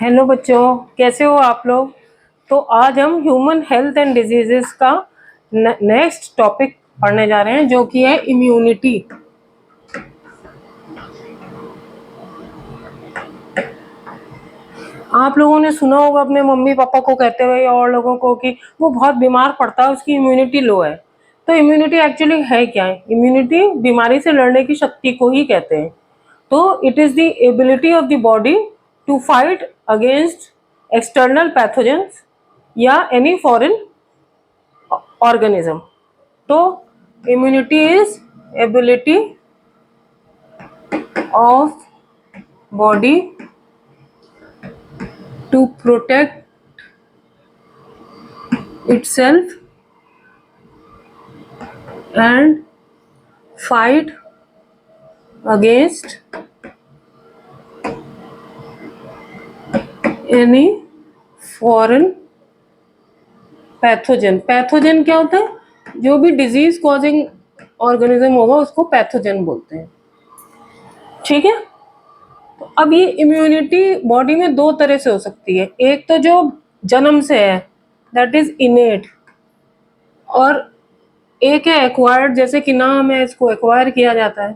Hello बच्चों, कैसे हो आप लोग। तो आज हम ह्यूमन हेल्थ एंड डिजीजेस का नेक्स्ट टॉपिक पढ़ने जा रहे हैं, जो कि है इम्यूनिटी। आप लोगों ने सुना होगा अपने मम्मी पापा को कहते हुए और लोगों को कि वो बहुत बीमार पड़ता है, उसकी इम्यूनिटी लो है। तो इम्यूनिटी एक्चुअली है क्या है? इम्यूनिटी बीमारी से लड़ने की शक्ति को ही कहते हैं। तो it is the ability of the body to fight against external pathogens या एनी फॉरेन organism. तो immunity is ability of body to protect itself and fight against any foreign pathogen. Pathogen क्या होता है? जो भी डिजीज कॉजिंग ऑर्गेनिज्म होगा उसको pathogen बोलते हैं। ठीक है। तो अब ये इम्यूनिटी बॉडी में दो तरह से हो सकती है। एक तो जो जन्म से है, दैट इज इनेट, और एक है एक्वायर्ड, जैसे कि नाम है, इसको एक्वायर किया जाता है।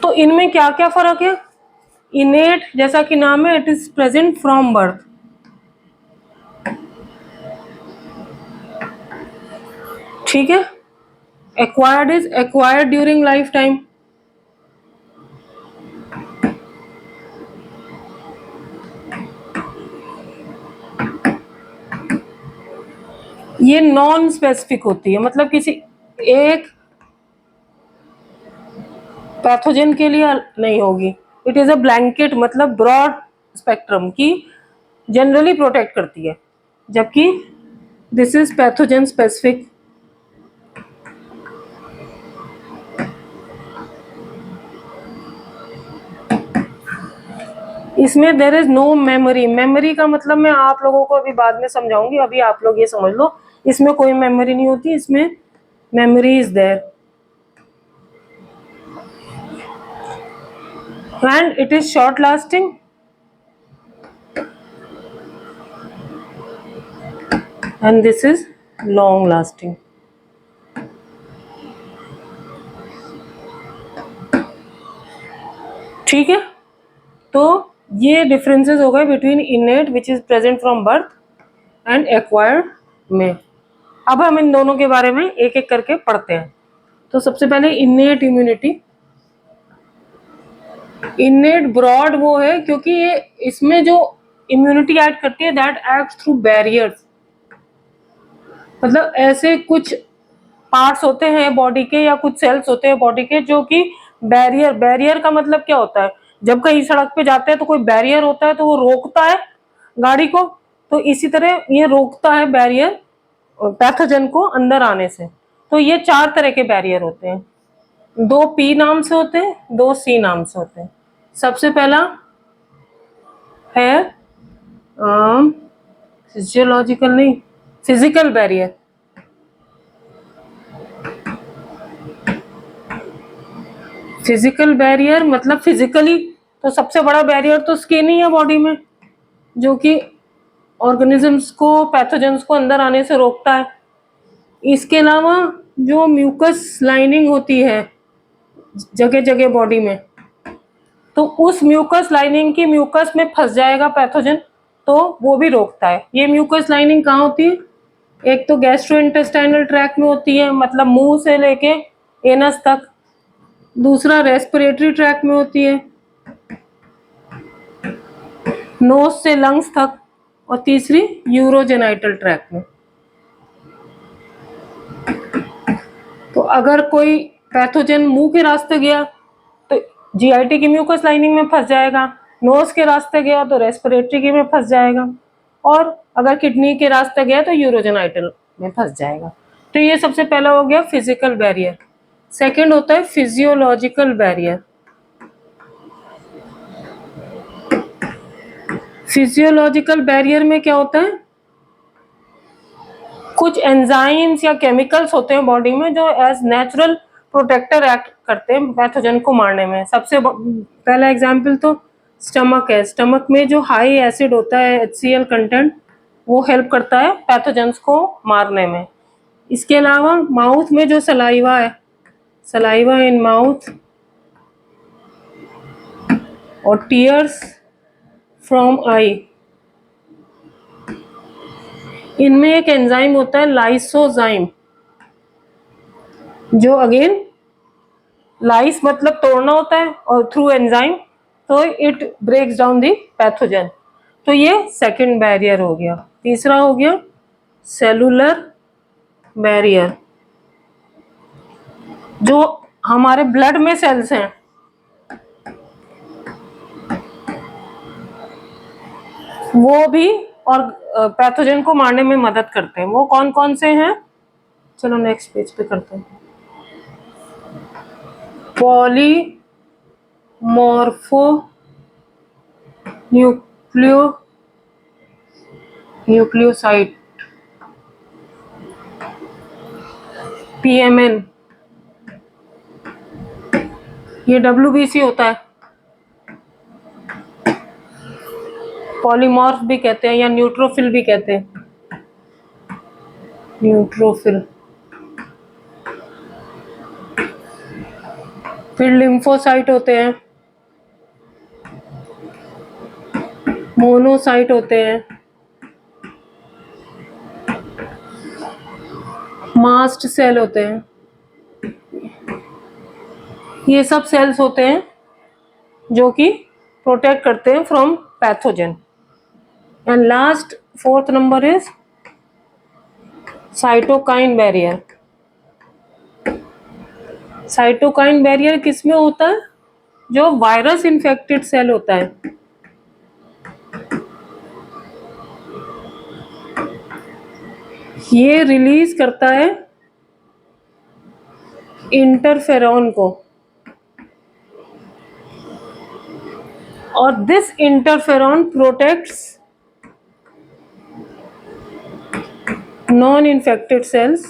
तो इनमें क्या क्या फर्क है? इनेट जैसा कि नाम है, it is present from birth. ठीक है। Acquired is acquired during life time. ये नॉन स्पेसिफिक होती है, मतलब किसी एक पैथोजन के लिए नहीं होगी। इट इज अ ब्लैंकेट, मतलब ब्रॉड स्पेक्ट्रम की जनरली प्रोटेक्ट करती है, जबकि दिस इज पैथोजन स्पेसिफिक। इसमें there is no memory. Memory का मतलब मैं आप लोगों को अभी बाद में समझाऊंगी, अभी आप लोग ये समझ लो, इसमें कोई मेमोरी नहीं होती, इसमें memory is there. And it is short lasting and this is long lasting. ठीक है। तो ये डिफरेंसेस हो गए between innate which is present from birth and acquired में। अब हम इन दोनों के बारे में एक एक करके पढ़ते हैं। तो सबसे पहले इनेट इम्यूनिटी। इनेट ब्रॉड वो है क्योंकि ये इसमें जो इम्यूनिटी ऐड करती है, दैट एक्ट थ्रू बैरियर्स। मतलब ऐसे कुछ पार्ट्स होते हैं बॉडी के या कुछ सेल्स होते हैं बॉडी के जो कि बैरियर, बैरियर का मतलब क्या होता है? जब कहीं सड़क पे जाते हैं तो कोई बैरियर होता है तो वो रोकता है गाड़ी को, तो इसी तरह ये रोकता है बैरियर पैथोजन को अंदर आने से। तो ये चार तरह के बैरियर होते हैं। दो पी नाम से होते हैं, दो सी नाम से होते हैं। सबसे पहला है फिजियोलॉजिकल नहीं, फिजिकल बैरियर। फिजिकल बैरियर मतलब फिजिकली, तो सबसे बड़ा बैरियर तो स्किन ही है बॉडी में, जो कि ऑर्गेनिजम्स को, पैथोजेंस को अंदर आने से रोकता है। इसके अलावा जो म्यूकस लाइनिंग होती है जगह जगह बॉडी में, तो उस म्यूकस लाइनिंग की म्यूकस में फंस जाएगा पैथोजन, तो वो भी रोकता है। ये म्यूकस लाइनिंग कहाँ होती है? एक तो गैस्ट्रोइंटेस्टाइनल ट्रैक्ट में होती है, मतलब मुंह से लेके एनस तक। दूसरा रेस्पिरेटरी ट्रैक्ट में होती है, नोज से लंग्स तक। और तीसरी यूरोजेनाइटल ट्रैक्ट में। तो अगर कोई पैथोजन मुंह के रास्ते गया तो जीआईटी की म्यूकस लाइनिंग में फंस जाएगा, नोज के रास्ते गया तो रेस्पिरेटरी की में फंस जाएगा, और अगर किडनी के रास्ते गया तो यूरोजेनाइटल में फंस जाएगा। तो ये सबसे पहला हो गया फिजिकल बैरियर। सेकंड होता है फिजियोलॉजिकल बैरियर। फिजियोलॉजिकल बैरियर में क्या होता है? कुछ एंजाइम्स या केमिकल्स होते हैं बॉडी में जो एज नेचुरल प्रोटेक्टर एक्ट करते हैं पैथोजन को मारने में। सबसे पहला एग्जाम्पल तो स्टमक है, स्टमक में जो हाई एसिड होता है HCl कंटेंट, वो हेल्प करता है पैथोजेंस को मारने में। इसके अलावा माउथ में जो सलाइवा है, सलाइवा इन माउथ और टीयर्स फ्रॉम आई, इनमें एक एंजाइम होता है लाइसोजाइम, जो अगेन लाइस मतलब तोड़ना होता है और थ्रू एंजाइम तो it breaks down the pathogen. तो ये सेकंड बैरियर हो गया। तीसरा हो गया सेलुलर बैरियर, जो हमारे ब्लड में सेल्स हैं, वो भी और पैथोजन को मारने में मदद करते हैं। वो कौन कौन से हैं, चलो नेक्स्ट पेज पे करते हैं। पॉलीमॉर्फो न्यूक्लियोसाइड PMN, ये WBC होता है। पॉलीमॉर्फ भी कहते हैं या न्यूट्रोफिल भी कहते हैं, न्यूट्रोफिल। फिर लिम्फोसाइट होते हैं, मोनोसाइट होते हैं, मास्ट सेल होते हैं। ये सब सेल्स होते हैं जो कि प्रोटेक्ट करते हैं from pathogen. And last fourth number is cytokine barrier. Cytokine barrier किसमें होता है, जो वायरस इन्फेक्टेड सेल होता है, ये रिलीज करता है इंटरफेरॉन को, और this interferon protects non infected cells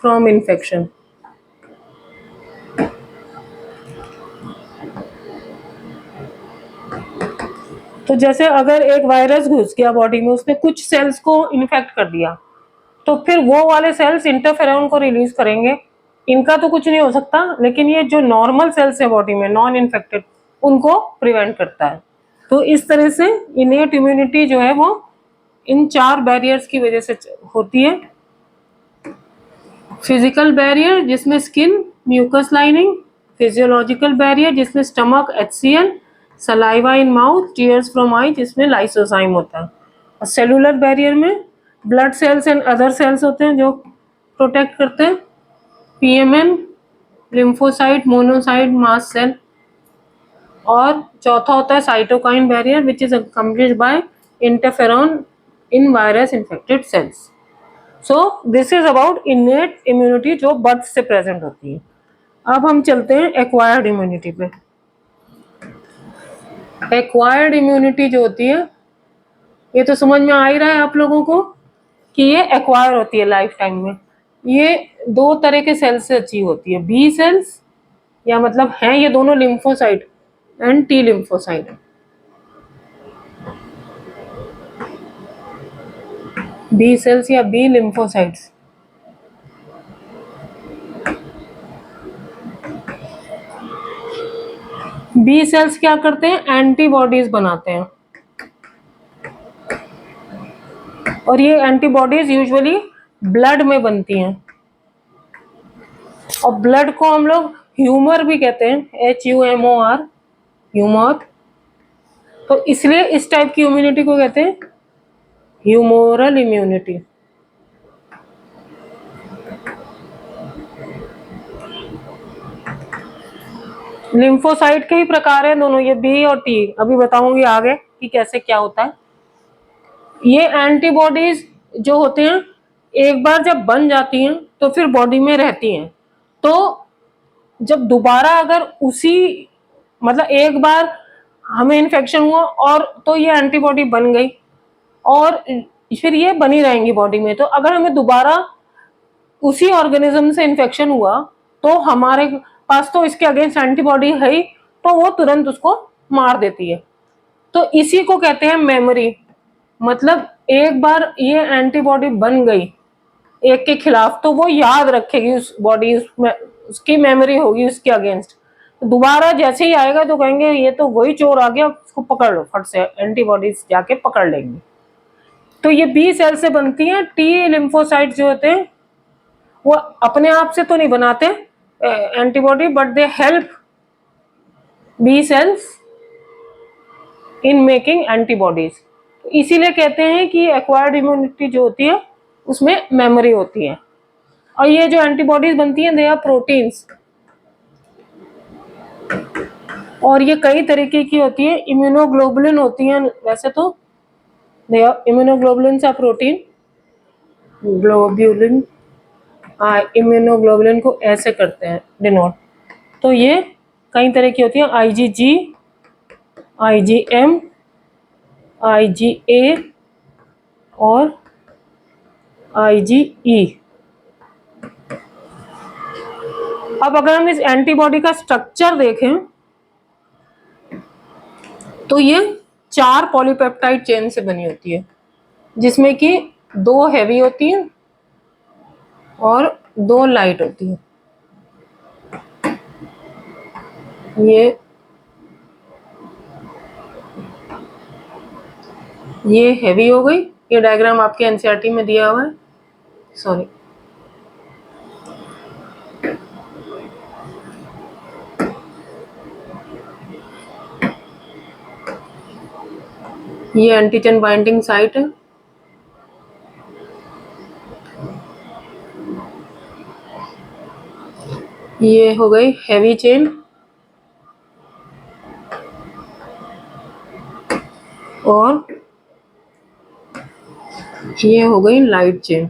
from infection. तो जैसे अगर एक वायरस घुस गया बॉडी में, उसने कुछ सेल्स को इन्फेक्ट कर दिया, तो फिर वो वाले सेल्स इंटरफेरॉन को रिलीज करेंगे। इनका तो कुछ नहीं हो सकता, लेकिन ये जो नॉर्मल सेल्स है बॉडी में नॉन इन्फेक्टेड, उनको प्रिवेंट करता है। तो इस तरह से इनेट इम्यूनिटी जो है वो इन 4 बैरियर्स की वजह से होती है। फिजिकल बैरियर जिसमें skin, mucus lining, physiological barrier जिसमें stomach HCl, saliva in mouth, tears from eye जिसमें लाइसोजाइम होता है, और सेलुलर बैरियर में blood cells and other cells होते हैं जो प्रोटेक्ट करते हैं, PMN, lymphocyte, monocyte, mast cell, और चौथा होता है cytokine barrier which is accomplished by interferon in virus infected cells. So this is about innate immunity जो बर्थ से प्रेजेंट होती है। अब हम चलते हैं एक्वायर्ड इम्यूनिटी पे। एक्वायर्ड इम्यूनिटी जो होती है, ये तो समझ में आ ही रहा है आप लोगों को कि ये एक्वायर होती है लाइफ टाइम में। ये 2 तरह के सेल्स से अचीव होती है, बी सेल्स, या मतलब हैं ये दोनों lymphocyte and T lymphocyte. B cells या बी लिम्फोसाइट्स। बी सेल्स क्या करते हैं, एंटीबॉडीज बनाते हैं, और ये एंटीबॉडीज यूजुअली ब्लड में बनती हैं, और ब्लड को हम लोग ह्यूमर भी कहते हैं, HUMOR, ह्यूमर। तो इसलिए इस टाइप की इम्यूनिटी को कहते हैं ह्यूमोरल इम्यूनिटी। लिम्फोसाइट के ही प्रकार हैं दोनों, ये बी और टी, अभी बताऊंगी आगे कि कैसे क्या होता है। ये एंटीबॉडीज जो होते हैं एक बार जब बन जाती हैं तो फिर बॉडी में रहती हैं। तो जब दोबारा अगर उसी मतलब एक बार हमें इन्फेक्शन हुआ और तो ये एंटीबॉडी बन गई और फिर ये बनी रहेंगी बॉडी में, तो अगर हमें दोबारा उसी ऑर्गेनिज्म से इन्फेक्शन हुआ तो हमारे पास तो इसके अगेंस्ट एंटीबॉडी है ही, तो वो तुरंत उसको मार देती है। तो इसी को कहते हैं मेमोरी। मतलब एक बार ये एंटीबॉडी बन गई एक के खिलाफ तो वो याद रखेगी उस बॉडी, उसमें उसकी मेमोरी होगी उसके अगेंस्ट। दोबारा जैसे ही आएगा तो कहेंगे ये तो वही चोर आ गया, उसको पकड़ लो, फट से एंटीबॉडीज जाके पकड़ लेंगे। तो ये बी सेल से बनती है। टी लिम्फोसाइट जो होते हैं वो अपने आप से तो नहीं बनाते antibody, but they help B cells in making antibodies. इसीलिए कहते हैं कि एक्वायर्ड इम्यूनिटी जो होती है उसमें मेमोरी होती है। और ये जो एंटीबॉडीज बनती हैं दे आर प्रोटीन्स, और ये कई तरीके की होती है। इम्यूनोग्लोबुलिन होती हैं वैसे तो, they are immunoglobulin are protein. Globulin, immunoglobulin को ऐसे करते हैं डिनोट। तो ये कई तरह की होती है, आईजीजी, आईजीएम, आईजीए और आईजीई। अब अगर हम इस एंटीबॉडी का स्ट्रक्चर देखें तो ये 4 पॉलीपेप्टाइड चेन से बनी होती है, जिसमें कि 2 हैवी होती हैं और 2 लाइट होती हैं। ये हैवी हो गई। ये डायग्राम आपके एनसीईआरटी में दिया हुआ है, सॉरी। ये एंटीजन बाइंडिंग साइट है। ये हो गई हैवी चेन और ये हो गई लाइट चेन।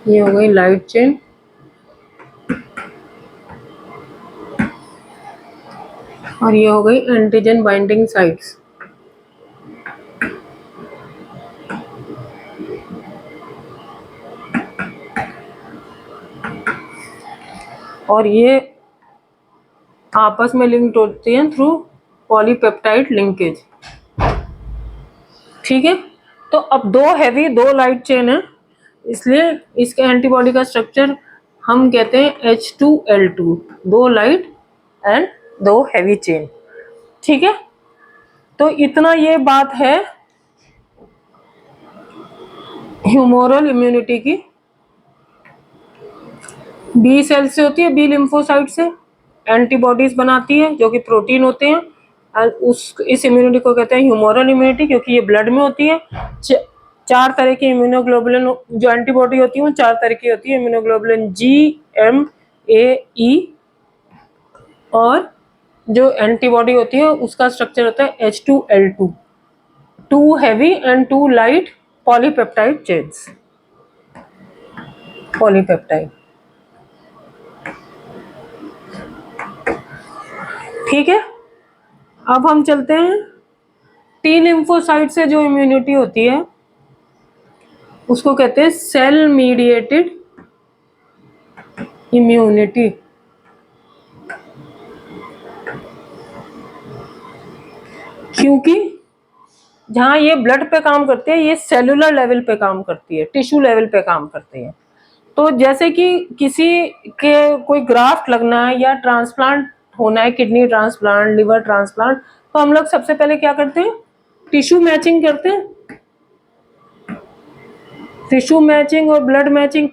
ये हो गई लाइट चेन और ये हो गई एंटीजन बाइंडिंग साइट्स। और ये आपस में लिंक्ड होती हैं थ्रू पॉलीपेप्टाइड लिंकेज। ठीक है, तो अब 2 हैवी 2 लाइट चेन है, इसलिए इसके एंटीबॉडी का स्ट्रक्चर हम कहते हैं H2L2, 2 light and 2 heavy chain. ठीक है, तो इतना ये बात है ह्यूमोरल इम्यूनिटी की। बी सेल से होती है, बी लिम्फोसाइट से एंटीबॉडीज बनाती है जो कि प्रोटीन होते हैं। इस इम्यूनिटी को कहते हैं ह्यूमोरल इम्यूनिटी, क्योंकि ये ब्लड में होती है। 4 तरह की इम्यूनोग्लोबुलिन जो एंटीबॉडी होती है वो 4 तरह की होती है, इम्यूनोग्लोबुलिन जी, एम, ए, ई। और जो एंटीबॉडी होती है उसका स्ट्रक्चर होता है H2L2, 2 heavy and 2 light polypeptide chains. Polypeptide, ठीक है। अब हम चलते हैं टी लिम्फोसाइट से जो इम्यूनिटी होती है उसको कहते हैं सेल मीडिएटेड इम्यूनिटी। क्योंकि जहां ये ब्लड पे काम करती है ये सेलुलर लेवल पे काम करती है, टिश्यू लेवल पे काम करती है। तो जैसे कि किसी के कोई ग्राफ्ट लगना है या ट्रांसप्लांट होना है, किडनी ट्रांसप्लांट, लिवर ट्रांसप्लांट, तो हम लोग सबसे पहले क्या करते हैं, टिश्यू मैचिंग करते हैं। टिश्यू मैचिंग और ब्लड मैचिंग,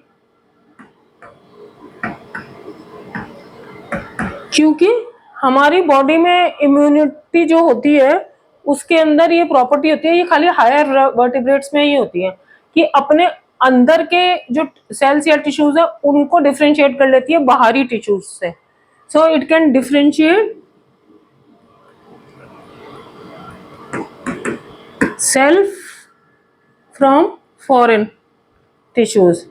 क्योंकि हमारी बॉडी में इम्यूनिटी जो होती है उसके अंदर ये प्रॉपर्टी होती है, ये खाली हायर वर्टिब्रेट्स में ही होती है कि अपने अंदर के जो सेल्स या टिश्यूज है उनको डिफरेंशिएट कर लेती है बाहरी टिश्यूज से। So it can differentiate self from foreign tissues.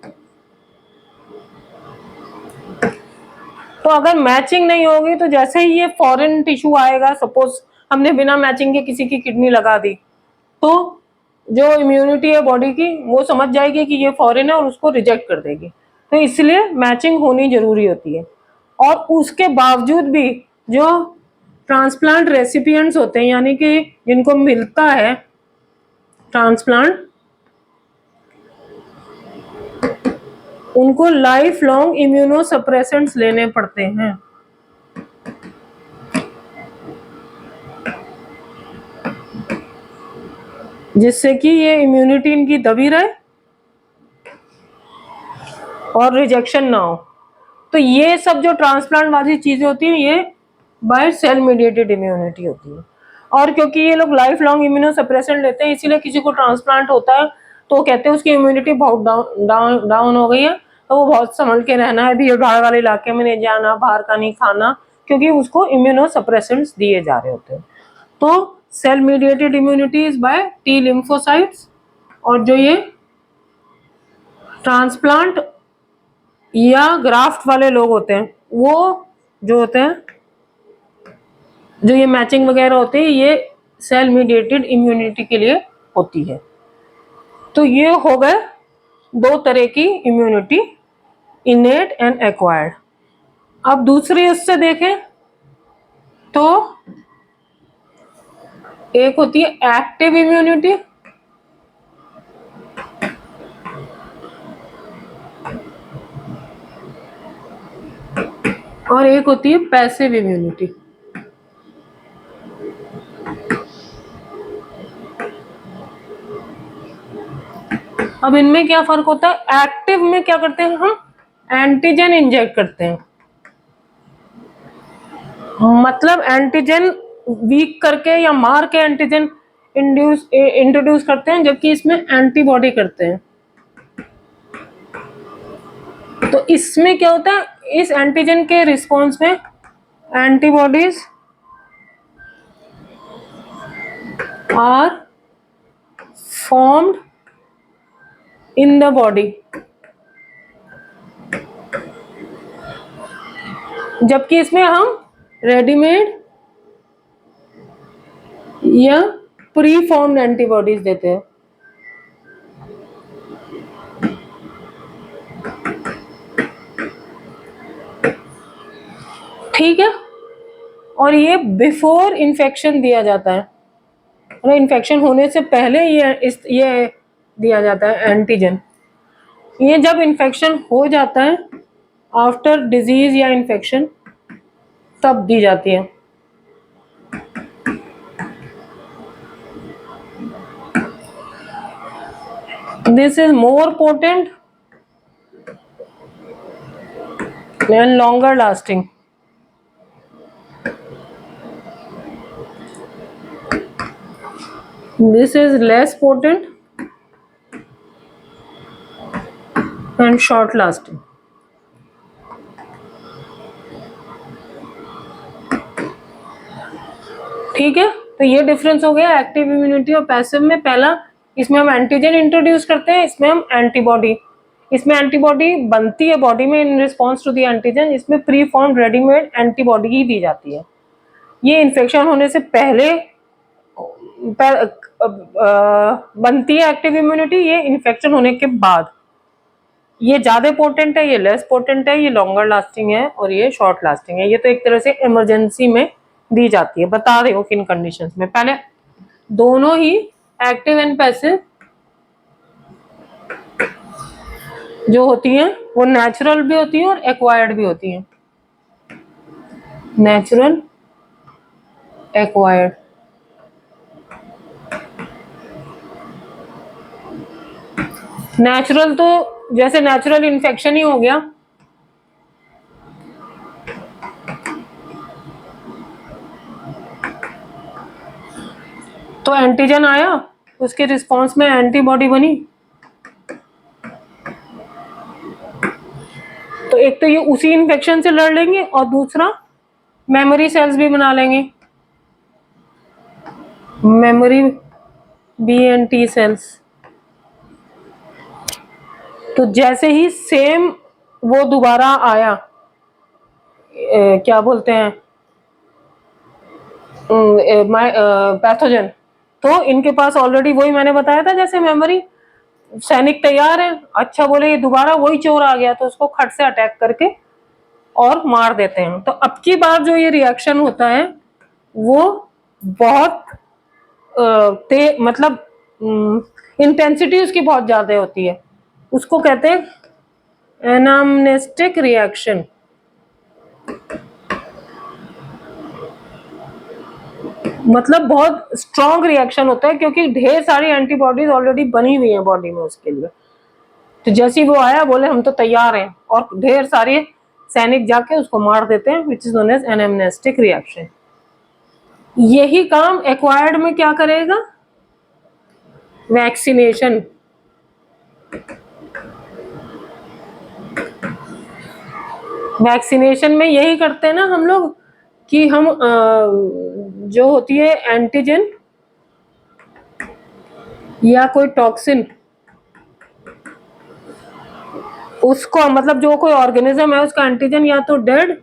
तो अगर मैचिंग नहीं होगी तो जैसे ही ये फॉरेन टिश्यू आएगा, सपोज हमने बिना मैचिंग के किसी की किडनी लगा दी, तो जो इम्यूनिटी है बॉडी की वो समझ जाएगी कि ये फॉरेन है और उसको रिजेक्ट कर देगी। तो इसलिए मैचिंग होनी जरूरी होती है। और उसके बावजूद भी जो ट्रांसप्लांट रेसिपिएंट्स होते हैं, यानी कि जिनको मिलता है ट्रांसप्लांट, उनको लाइफ लॉन्ग इम्यूनोसप्रेसेंट्स लेने पड़ते हैं। जिससे कि ये इम्यूनिटी इनकी दबी रहे और रिजेक्शन ना हो। तो ये सब जो ट्रांसप्लांट वाली चीजें होती हैं, ये बाय सेल मीडिएटेड इम्यूनिटी होती है। और क्योंकि ये लोग लाइफ लॉन्ग इम्यूनोसप्रेसेंट लेते हैं, इसीलिए किसी को ट्रांसप्लांट होता है तो कहते हैं उसकी इम्यूनिटी बहुत डाउन हो गई है, तो वो बहुत संभल के रहना है, भीड़ भाड़ वाले इलाके में नहीं जाना, बाहर का नहीं खाना, क्योंकि उसको इम्यूनोसप्रेसेंट्स दिए जा रहे होते हैं। तो cell mediated immunity is by T lymphocytes. और जो ये ट्रांसप्लांट या ग्राफ्ट वाले लोग होते हैं, वो जो होते हैं, जो ये मैचिंग वगैरह होती है, ये सेल मीडिएटेड इम्यूनिटी के लिए होती है। तो ये हो गए दो तरह की इम्यूनिटी, इनेट एंड एक्वायर्ड। अब दूसरी उससे देखें तो एक होती है एक्टिव इम्यूनिटी और एक होती है पैसिव इम्यूनिटी। अब इनमें क्या फर्क होता है? एक्टिव में क्या करते हैं हम? एंटीजन इंजेक्ट करते हैं, मतलब एंटीजन वीक करके या मार के एंटीजन इंट्रोड्यूस करते हैं, जबकि इसमें एंटीबॉडी करते हैं। तो इसमें क्या होता है? इस एंटीजन के रिस्पॉन्स में antibodies are formed in the body, जबकि इसमें हम रेडीमेड या प्री फॉर्म्ड एंटीबॉडीज देते हैं। ठीक है, और ये बिफोर इन्फेक्शन दिया जाता है, और इन्फेक्शन होने से पहले ये दिया जाता है एंटीजन। ये जब इन्फेक्शन हो जाता है, आफ्टर डिजीज या इन्फेक्शन, तब दी जाती है। This is more potent and longer lasting. This is less potent and short lasting. ठीक है, तो ये डिफरेंस हो गया एक्टिव इम्यूनिटी और पैसिव में। पहला, इसमें हम एंटीजन इंट्रोड्यूस करते हैं, इसमें हम एंटीबॉडी, इसमें एंटीबॉडी बनती है बॉडी में in response to the antigen, इसमें प्री फॉर्म्ड रेडीमेड एंटीबॉडी ही दी जाती है। ये इन्फेक्शन होने से पहले बनती है एक्टिव इम्यूनिटी, ये इन्फेक्शन होने के बाद। ये ज्यादा पोटेंट है, ये लेस पोटेंट है, ये लॉन्गर लास्टिंग है और ये शॉर्ट लास्टिंग है। ये तो एक तरह से इमरजेंसी में दी जाती है। बता रहे हो किन कंडीशंस में। पहले दोनों ही एक्टिव एंड पैसिव जो होती हैं वो नेचुरल भी होती हैं और एक्वायर्ड भी होती हैं। Natural, acquired. नेचुरल तो जैसे नेचुरल इन्फेक्शन ही हो गया, तो एंटीजन आया, उसके रिस्पॉन्स में एंटीबॉडी बनी, तो एक तो ये उसी इन्फेक्शन से लड़ लेंगे और दूसरा मेमोरी सेल्स भी बना लेंगे, memory B and T cells. तो जैसे ही सेम वो दोबारा आया, क्या बोलते हैं, पैथोजन, तो इनके पास ऑलरेडी वही मैंने बताया था, जैसे मेमोरी, सैनिक तैयार है। अच्छा बोले ये दोबारा वही चोर आ गया, तो उसको खट से अटैक करके और मार देते हैं। तो अब की बार जो ये रिएक्शन होता है वो बहुत मतलब इंटेंसिटी उसकी बहुत ज्यादा होती है, उसको कहते हैं एनामनेस्टिक रिएक्शन। मतलब बहुत स्ट्रॉन्ग रिएक्शन होता है क्योंकि ढेर सारी एंटीबॉडीज ऑलरेडी बनी हुई है बॉडी में उसके लिए। तो जैसे ही वो आया बोले हम तो तैयार हैं, और ढेर सारे सैनिक जाके उसको मार देते हैं, which is known as anamnestic reaction. यही काम एक्वायर्ड में क्या करेगा? वैक्सीनेशन। वैक्सीनेशन में यही करते हैं ना हम लोग कि हम जो होती है एंटीजन या कोई टॉक्सिन, उसको मतलब जो कोई ऑर्गेनिज्म है उसका एंटीजन या तो डेड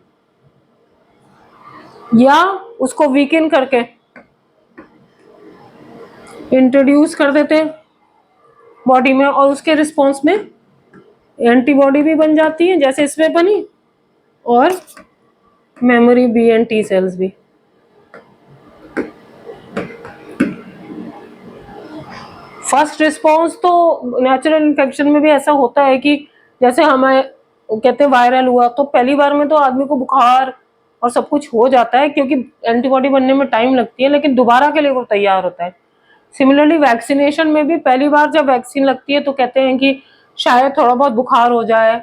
या उसको वीकन करके इंट्रोड्यूस कर देते हैं बॉडी में, और उसके रिस्पॉन्स में एंटीबॉडी भी बन जाती है जैसे इसमें बनी, और memory B and T cells भी। फर्स्ट रिस्पॉन्स तो नेचुरल इन्फेक्शन में भी ऐसा होता है कि जैसे हमें कहते हैं वायरल हुआ तो पहली बार में तो आदमी को बुखार और सब कुछ हो जाता है क्योंकि एंटीबॉडी बनने में टाइम लगती है, लेकिन दोबारा के लिए वो तैयार होता है। सिमिलरली वैक्सीनेशन में भी पहली बार जब वैक्सीन लगती है तो कहते हैं कि शायद थोड़ा बहुत बुखार हो जाए,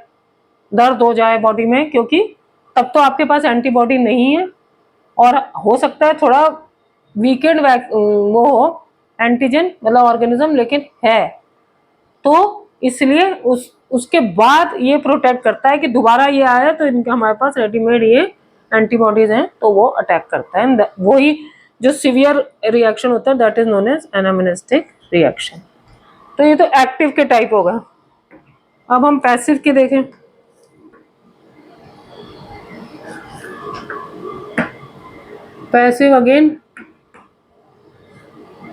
दर्द हो जाए बॉडी में, क्योंकि तब तो आपके पास एंटीबॉडी नहीं है, और हो सकता है थोड़ा वीकेंड वो हो एंटीजन मतलब ऑर्गेनिज्म, लेकिन है तो इसलिए उसके बाद ये प्रोटेक्ट करता है कि दोबारा ये आया तो इनके हमारे पास रेडीमेड ये एंटीबॉडीज हैं तो वो अटैक करता है। वही जो सीवियर रिएक्शन होता है that is known as anamnestic reaction. तो ये तो एक्टिव के टाइप होगा। अब हम पैसिव के देखें। Passive again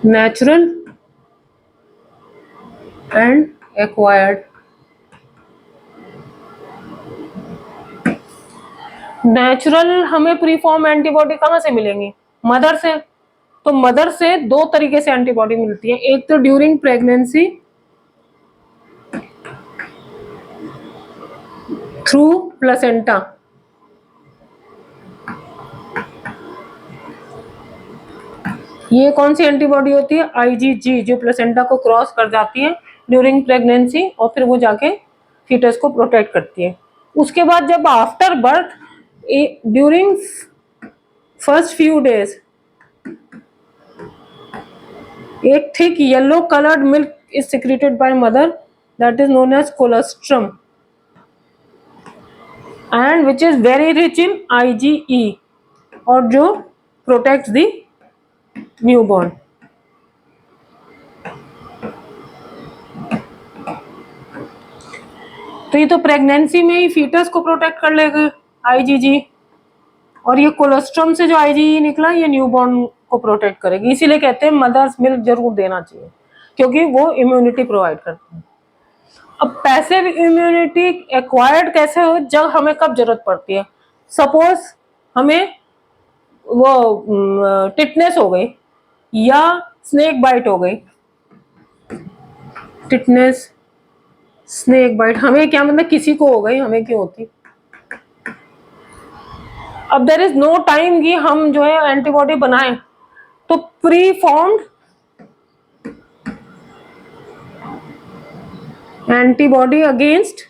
natural and acquired. Natural हमें प्रीफॉर्म एंटीबॉडी कहाँ से मिलेंगी? मदर से। तो मदर से दो तरीके से एंटीबॉडी मिलती है, एक तो ड्यूरिंग प्रेगनेंसी थ्रू प्लेसेंटा, ये कौन सी एंटीबॉडी होती है? आईजीजी, जो प्लेसेंटा को क्रॉस कर जाती है ड्यूरिंग प्रेगनेंसी और फिर वो जाके फीटस को प्रोटेक्ट करती है। उसके बाद जब after birth during first few days एक thick yellow coloured milk is secreted by mother that is known as colostrum and which is very rich in IgE और जो प्रोटेक्ट्स द न्यूबॉर्न। तो ये तो प्रेगनेंसी में ही फीटस को protect कर लेगा IgG, और ये कोलेस्ट्रम से जो IgE निकला ये न्यूबॉर्न को प्रोटेक्ट करेगी। इसीलिए कहते हैं मदर्स मिल्क जरूर देना चाहिए क्योंकि वो इम्यूनिटी प्रोवाइड करती है। अब पैसिव इम्यूनिटी एक्वायर्ड कैसे हो? जब हमें कब जरूरत पड़ती है, सपोज हमें वो टिटनेस हो गई या स्नेक बाइट हो गई। टिटनेस स्नेक बाइट हमें क्या मतलब किसी को हो गई, हमें क्यों होती? अब देयर इज नो टाइम कि हम जो है एंटीबॉडी बनाएं, तो pre formed antibody against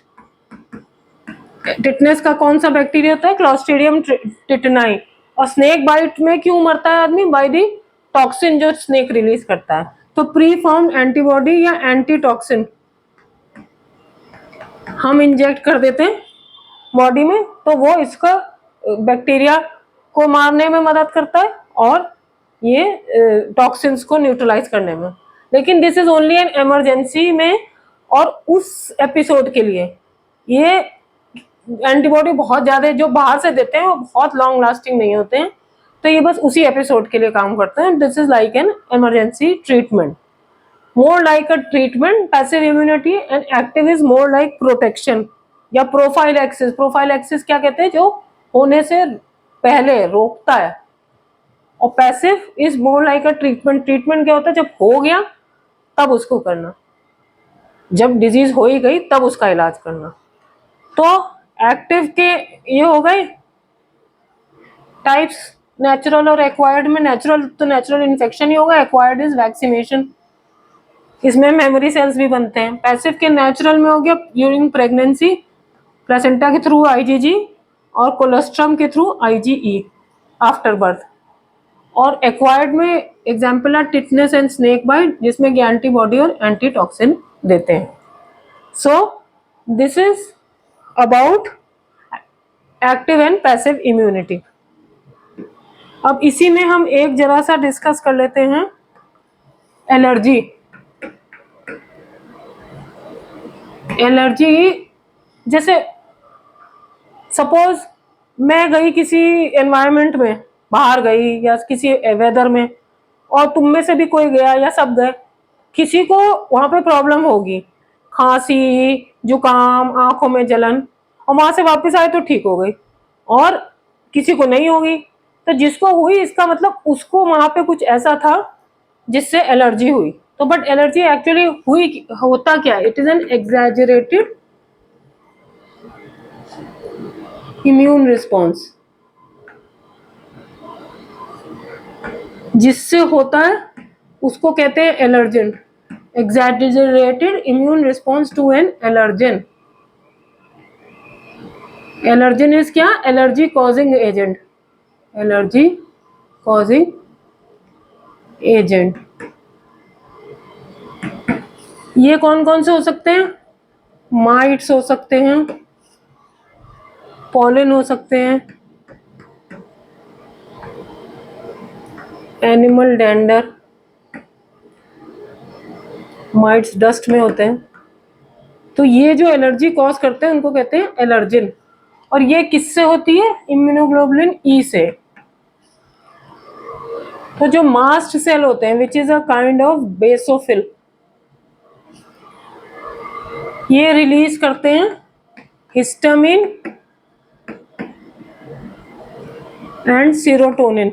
tetanus का कौन सा बैक्टीरिया होता है? क्लॉस्ट्रिडियम टिटनाई। और स्नेक बाइट में क्यों मरता है आदमी? बाय दी टॉक्सिन जो स्नेक रिलीज करता है। तो प्री फॉर्म्ड एंटीबॉडी या एंटी टॉक्सिन हम इंजेक्ट कर देते हैं बॉडी में, तो वो इसका बैक्टीरिया को मारने में मदद करता है और ये टॉक्सिन्स को न्यूट्रलाइज करने में। लेकिन this is only an emergency में और उस एपिसोड के लिए। ये एंटीबॉडी बहुत ज्यादा जो बाहर से देते हैं वो बहुत लॉन्ग लास्टिंग नहीं होते हैं, तो ये बस उसी एपिसोड के लिए काम करते हैं। This is like an emergency treatment, more like a treatment. Passive immunity and active is more like protection. या प्रोफाइलैक्सिस, प्रोफाइलैक्सिस क्या कहते हैं, जो होने से पहले रोकता है। और passive is more like a treatment, treatment क्या होता है, जब हो गया तब उसको करना, जब डिजीज हो ही गई तब उसका इलाज करना। तो एक्टिव के ये हो गए टाइप्स, नेचुरल और एक्वायर्ड में। नेचुरल तो नेचुरल इन्फेक्शन ही होगा, एक्वायर्ड इज वैक्सीनेशन, इसमें मेमोरी सेल्स भी बनते हैं। पैसिव के नेचुरल में हो गया ड्यूरिंग प्रेगनेंसी, प्लेसेंटा के थ्रू आईजीजी और कोलोस्ट्रम के थ्रू आईजीई आफ्टर बर्थ। और एक्वायर्ड में एग्जाम्पल है टिटनेस एंड स्नेक बाइट, जिसमें कि एंटीबॉडी और एंटीटॉक्सिन देते हैं। सो this is about active and passive immunity. अब इसी में हम एक जरा सा डिस्कस कर लेते हैं एलर्जी। एलर्जी जैसे सपोज मैं गई किसी एनवायरनमेंट में, बाहर गई या किसी वेदर में, और तुम में से भी कोई गया या सब गए, किसी को वहां पे प्रॉब्लम होगी, खांसी, जुकाम, आंखों में जलन, और वहां से वापस आए तो ठीक हो गई, और किसी को नहीं होगी। तो जिसको हुई इसका मतलब उसको वहां पे कुछ ऐसा था जिससे एलर्जी हुई। तो बट एलर्जी एक्चुअली हुई होता क्या है, it is an exaggerated immune response, जिससे होता है उसको कहते हैं allergen, exaggerated immune response to an allergen. Allergen is क्या, allergy causing agent, allergy causing agent. ये कौन कौन से हो सकते हैं, माइट्स हो सकते हैं, पॉलन हो सकते हैं, एनिमल डेंडर, माइट्स डस्ट में होते हैं। तो ये जो एलर्जी कॉज करते हैं उनको कहते हैं एलर्जिन। और ये किससे होती है, इम्यूनोग्लोबुलिन ई से। तो जो मास्ट सेल होते हैं which is a kind of basophil, ये रिलीज करते हैं हिस्टामिन एंड सीरोटोनिन,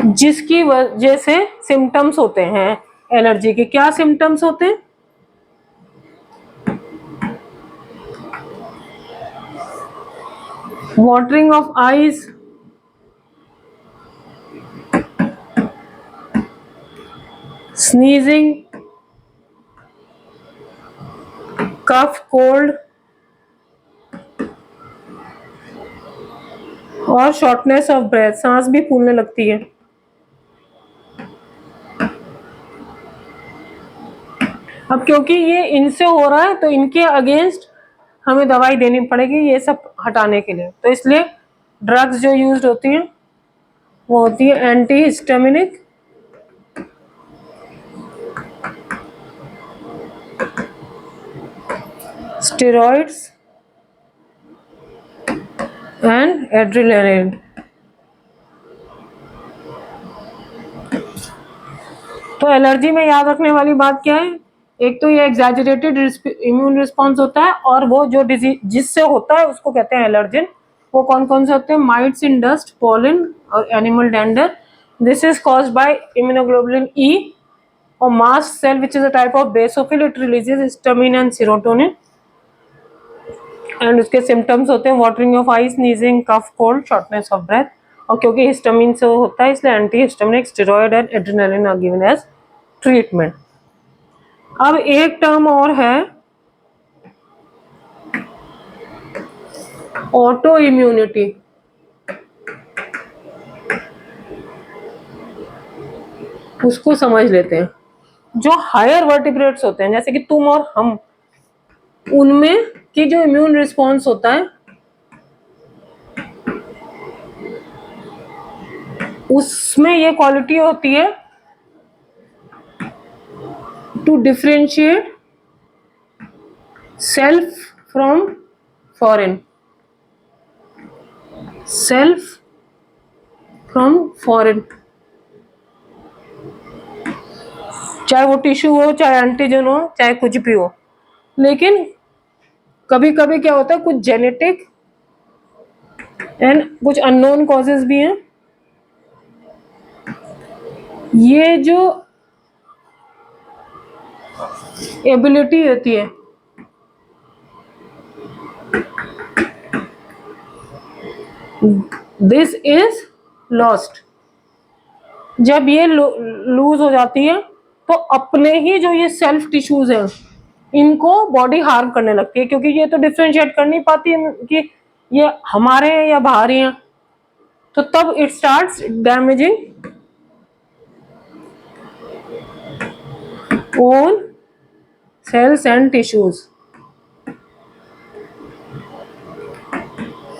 जिसकी वजह से सिम्टम्स होते हैं एलर्जी के। क्या सिम्टम्स होते हैं, watering of eyes, sneezing, cough, cold और shortness of breath, सांस भी फूलने लगती है। अब क्योंकि ये इनसे हो रहा है तो इनके अगेंस्ट हमें दवाई देनी पड़ेगी ये सब हटाने के लिए। तो इसलिए ड्रग्स जो यूज होती हैं वो होती है anti histaminic, steroids and adrenaline. तो एलर्जी में याद रखने वाली बात क्या है, एक तो ये एग्जैजरेटेड इम्यून रिस्पॉन्स होता है, और वो जो डिजीज जिससे होता है उसको कहते हैं एलर्जिन। वो कौन कौन से होते हैं, माइट्स इन डस्ट, पोलन और animal dander. This is caused by immunoglobulin E और mast cell which is a type of basophil, it releases histamine and serotonin. And उसके सिम्टम्स होते हैं watering of eye, sneezing, cough, cold, shortness of breath. और क्योंकि histamine से होता है इसलिए anti histaminic, steroid and adrenaline are given as treatment. अब एक टर्म और है ऑटो इम्यूनिटी। उसको समझ लेते हैं। जो हायर वर्टिब्रेट्स होते हैं जैसे कि तुम और हम, उनमें की जो इम्यून रिस्पॉन्स होता है उसमें ये क्वालिटी होती है to differentiate self from foreign, self from foreign. चाहे वो टिश्यू हो, चाहे एंटीजन हो, चाहे कुछ भी हो, लेकिन कभी कभी क्या होता है, कुछ जेनेटिक एंड कुछ अननोन कॉजेज भी हैं। ये जो एबिलिटी होती है, दिस इज लॉस्ट। जब ये लूज हो जाती है तो अपने ही जो ये सेल्फ टिश्यूज हैं इनको बॉडी हार्म करने लगती है, क्योंकि ये तो डिफ्रेंशिएट कर नहीं पाती कि ये हमारे हैं या बाहरी हैं। तो तब it starts damaging own cells and tissues.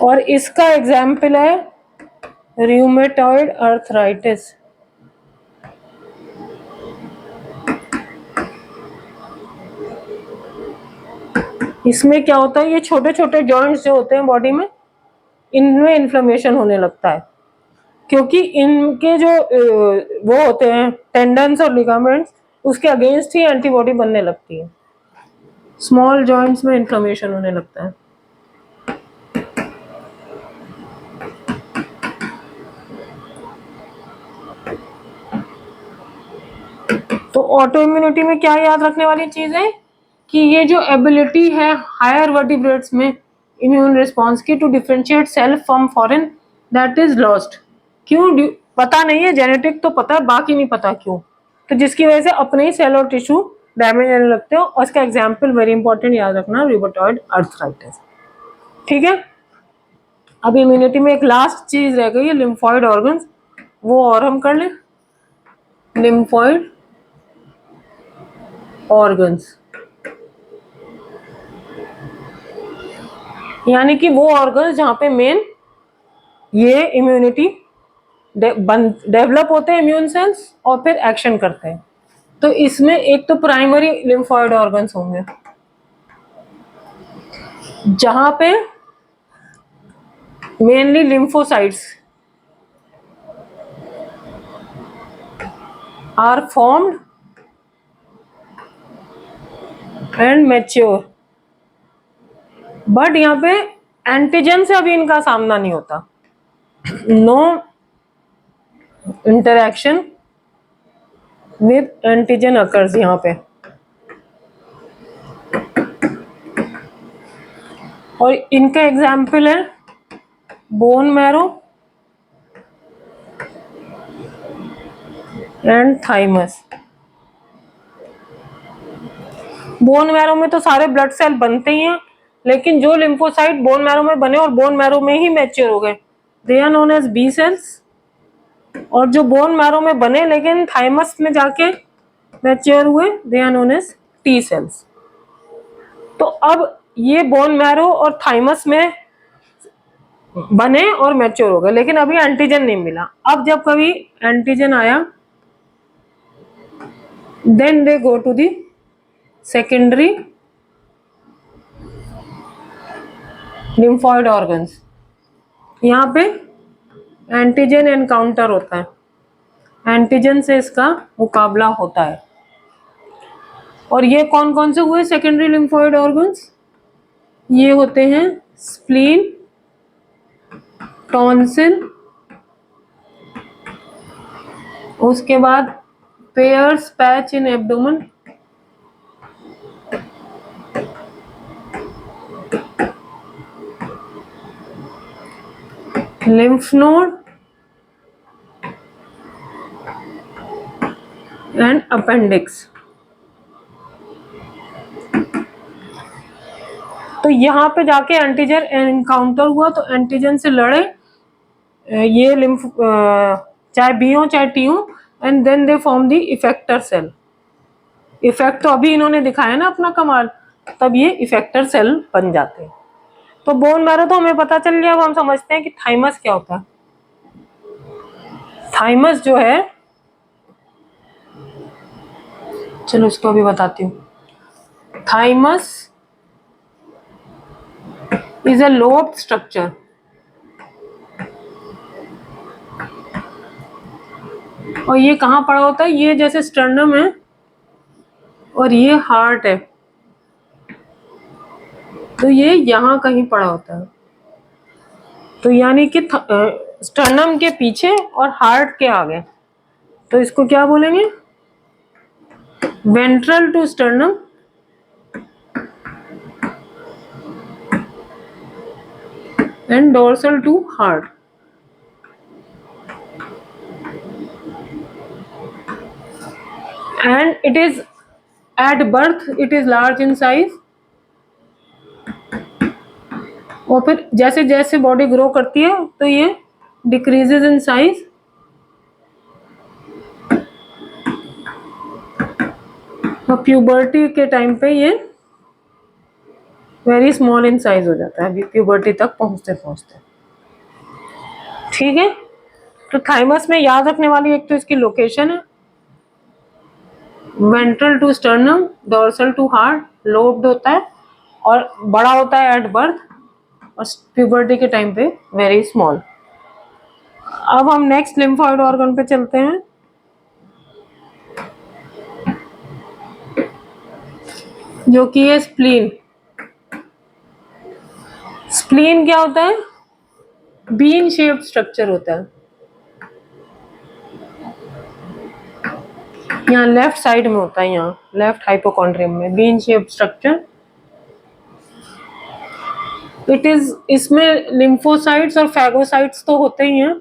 और इसका एग्जाम्पल है रूमेटॉइड अर्थराइटिस। इसमें क्या होता है, ये छोटे छोटे जॉइंट्स जो होते हैं बॉडी में, इनमें इन्फ्लेमेशन होने लगता है, क्योंकि इनके जो वो होते हैं टेंडन्स और लिगामेंट्स, उसके अगेंस्ट ही एंटीबॉडी बनने लगती है। स्मॉल जॉइंट्स में इन्फ्लेमेशन होने लगता है। तो ऑटो इम्यूनिटी में क्या याद रखने वाली चीज है कि ये जो एबिलिटी है हायर वर्टिब्रेट्स में इम्यून रिस्पॉन्स की to differentiate self from foreign, that is lost. क्यों पता नहीं है, जेनेटिक तो पता है, बाकी नहीं पता क्यों। तो जिसकी वजह से अपने ही सेल और टिश्यू डैमेज होने लगते हो। और इसका एग्जाम्पल वेरी इंपॉर्टेंट याद रखना, रूमेटॉइड अर्थराइटिस। ठीक है, अब इम्यूनिटी में एक लास्ट चीज रह गई है, लिम्फॉइड ऑर्गन्स। वो और हम कर लें, लिम्फॉइड ऑर्गन्स यानी कि वो ऑर्गन्स जहां पे मेन ये इम्यूनिटी डेवलप होते हैं, इम्यून सेल्स, और फिर एक्शन करते हैं। तो इसमें एक तो प्राइमरी लिम्फॉइड ऑर्गन्स होंगे जहां पे mainly lymphocytes are formed and mature. But यहाँ पे एंटीजन से अभी इनका सामना नहीं होता, no interaction with antigen occurs यहाँ पे। और इनका एग्जाम्पल है bone marrow and thymus. Bone marrow में तो सारे ब्लड सेल बनते ही हैं, लेकिन जो लिम्फोसाइट बोन मैरो में बने और बोन मैरो में ही मैच्योर हो गए, they are known as B cells. और जो बोन मैरो में बने लेकिन थाइमस में जाके मैच्योर हुए, they are known as T cells. तो अब ये बोन मैरो और थाइमस में बने और मैच्योर हो गए, लेकिन अभी एंटीजन नहीं मिला। अब जब कभी एंटीजन आया, then they go to the secondary lymphoid organs. यहाँ पे एंटीजन एनकाउंटर होता है, एंटीजन से इसका मुकाबला होता है। और ये कौन कौन से हुए सेकेंडरी लिम्फॉइड ऑर्गन्स? ये होते हैं स्प्लीन, टॉन्सिल, उसके बाद pairs patch in abdomen, lymph node and appendix। तो यहाँ पे जाके एंटीजन एनकाउंटर हुआ, तो एंटीजन से लड़े ये लिम्फ, चाहे बी हो चाहे टी हो, and then they form the effector cell. Effect तो अभी इन्होंने दिखाया ना अपना कमाल, तब ये इफेक्टर सेल बन जाते हैं। तो बोन मैरो तो हमें पता चल गया। अब हम समझते हैं कि थाइमस क्या होता है। थाइमस जो है, चलो इसको अभी बताती हूँ। Thymus is a lobed structure. और ये कहाँ पड़ा होता है? ये जैसे स्टर्नम है और ये हार्ट है, तो ये यहाँ कहीं पड़ा होता है, तो यानी कि स्टर्नम के पीछे और हार्ट के आगे, तो इसको क्या बोलेंगे, ventral to sternum and dorsal to heart. And it is at birth it is large in size, और फिर जैसे जैसे बॉडी ग्रो करती है तो ये डिक्रीजेस इन साइज, और प्यूबर्टी के टाइम पे ये वेरी स्मॉल इन साइज हो जाता है, प्यूबर्टी तक पहुंचते पहुंचते। ठीक है, तो थाइमस में याद रखने वाली एक तो इसकी लोकेशन है, ventral to sternum, dorsal to heart, lobed होता है और बड़ा होता है एट बर्थ, और प्यूबर्टी के टाइम पे वेरी स्मॉल। अब हम नेक्स्ट लिम्फोइड ऑर्गन पे चलते हैं, जो कि है स्प्लीन। स्प्लीन क्या होता है, बीन शेप्ड स्ट्रक्चर होता है, यहाँ लेफ्ट साइड में होता है, यहाँ लेफ्ट हाइपोकॉन्ड्रियम में bean shaped structure. It is, इसमें लिम्फोसाइट्स और फैगोसाइट्स तो होते ही हैं,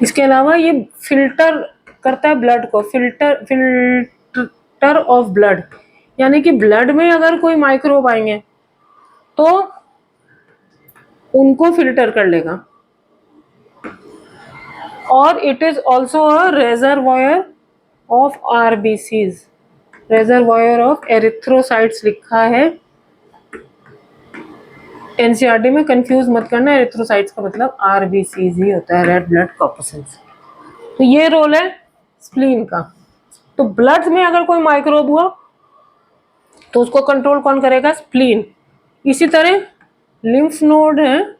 इसके अलावा ये फिल्टर करता है ब्लड को, फिल्टर ऑफ ब्लड, यानी कि ब्लड में अगर कोई माइक्रोब आएंगे तो उनको फिल्टर कर लेगा। और it is also a reservoir of RBCs, reservoir of erythrocytes लिखा है एनसीईआरटी में, कंफ्यूज मत करना, एरिथ्रोसाइट्स का मतलब आरबीसीज ही होता है, रेड ब्लड कॉर्पसेल्स। तो ये रोल है स्प्लीन का। तो ब्लड में अगर कोई माइक्रोब हुआ तो उसको कंट्रोल कौन करेगा, स्प्लीन। इसी तरह लिम्फ नोड है,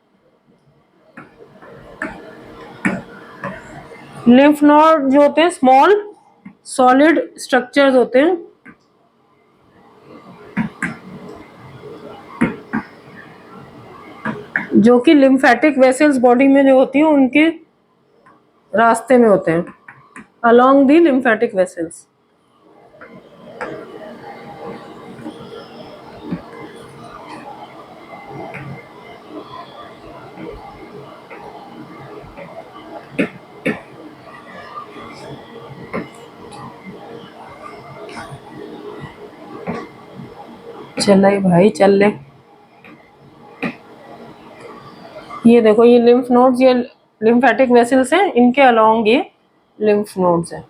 लिम्फ नोड जो होते हैं स्मॉल सॉलिड स्ट्रक्चर्स होते हैं, जो कि लिम्फेटिक वेसल्स बॉडी में जो होती हैं उनके रास्ते में होते हैं, अलोंग दी लिम्फेटिक वेसल्स। चल रही भाई, चल ले। ये देखो, ये लिम्फ नोड्स, ये लिम्फेटिक वेसल्स हैं, इनके अलोंग ये लिम्फ नोड्स हैं,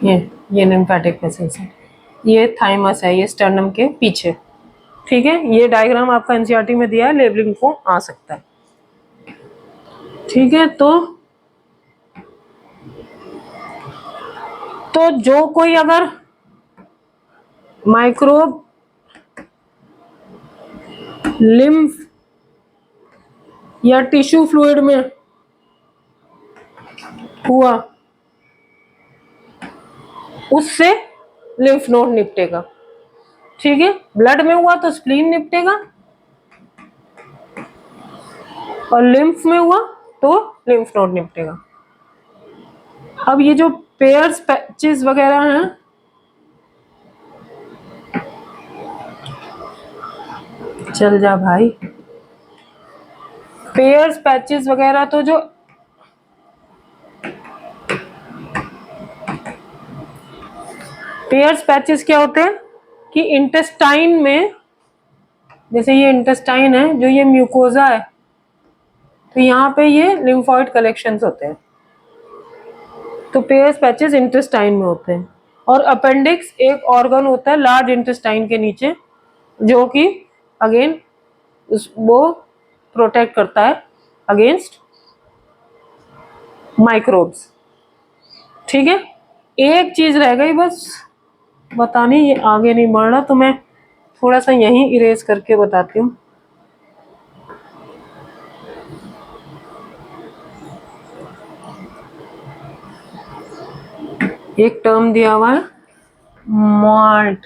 ये लिम्फेटिक वेसल्स हैं, ये थाइमस है, ये स्टर्नम के पीछे। ठीक है, ये डायग्राम आपका एनसीईआरटी में दिया है, लेबलिंग को आ सकता है। ठीक है, तो जो कोई अगर माइक्रोब लिम्फ या टिश्यू फ्लूइड में हुआ उससे लिम्फ नोड निपटेगा। ठीक है, ब्लड में हुआ तो स्प्लीन निपटेगा, और लिम्फ में हुआ तो लिम्फ नोड निपटेगा। अब ये जो पेयर्स पैचेस वगैरह हैं, चल जा भाई, पेयर्स पैचेस वगैरह, तो जो पेयर्स पैचेस क्या होते हैं कि इंटेस्टाइन में, जैसे ये इंटेस्टाइन है, जो ये म्यूकोजा है, तो यहाँ पे ये लिम्फोइड कलेक्शंस होते हैं, तो पेयर्स पैचेस इंटेस्टाइन में होते हैं। और अपेंडिक्स एक ऑर्गन होता है लार्ज इंटेस्टाइन के नीचे, जो कि अगेन वो प्रोटेक्ट करता है अगेंस्ट माइक्रोब्स। ठीक है, एक चीज रह गई बस बतानी, ये आगे नहीं बढ़ रहा, तो मैं थोड़ा सा यहीं इरेज करके बताती हूँ। एक टर्म दिया हुआ है माल्ट,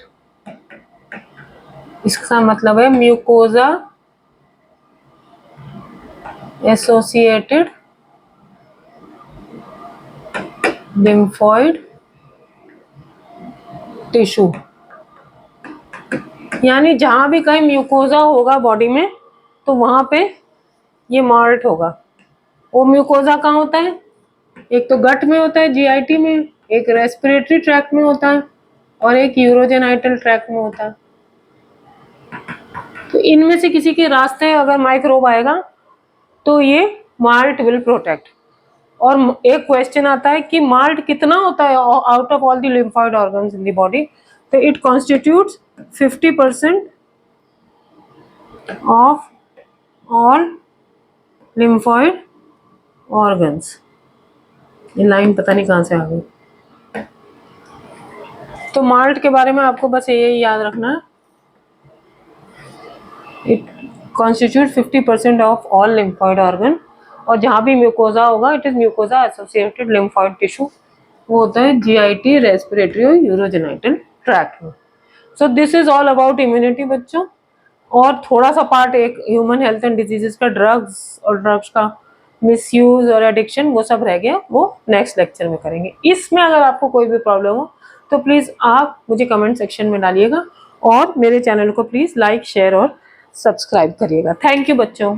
इसका मतलब है म्यूकोजा एसोसिएटेड लिम्फोइड टिश्यू, यानी जहां भी कहीं म्यूकोजा होगा बॉडी में तो वहां पे ये माल्ट होगा। वो म्यूकोजा कहाँ होता है? एक तो गट में होता है, जीआईटी में, एक रेस्पिरेटरी ट्रैक्ट में होता है और एक यूरोजेनाइटल ट्रैक्ट में होता है। तो इनमें से किसी के रास्ते अगर माइक्रोब आएगा तो ये माल्ट विल प्रोटेक्ट। और एक क्वेश्चन आता है कि माल्ट कितना होता है out of all the lymphoid organs in the body? तो it constitutes 50% of all lymphoid organs. ये लाइन पता नहीं कहाँ से आ गई। तो माल्ट के बारे में आपको बस यही याद रखना है, it constitute 50% of all lymphoid organ, और जहाँ भी म्यूकोजा होगा it is mucosa associated lymphoid tissue, वो होता है जीआईटी, रेस्पिरेटरी और यूरोजेनाइटल ट्रैक्ट में। सो this is all about immunity बच्चों। और थोड़ा सा पार्ट एक ह्यूमन हेल्थ एंड डिजीजेस का, ड्रग्स और ड्रग्स का मिसयूज और एडिक्शन, वो सब रह गया, वो नेक्स्ट लेक्चर में करेंगे। इसमें अगर आपको कोई भी प्रॉब्लम हो तो प्लीज़ आप मुझे कमेंट सेक्शन में डालिएगा और मेरे चैनल को प्लीज़ लाइक, शेयर और सब्सक्राइब करिएगा। थैंक यू बच्चों।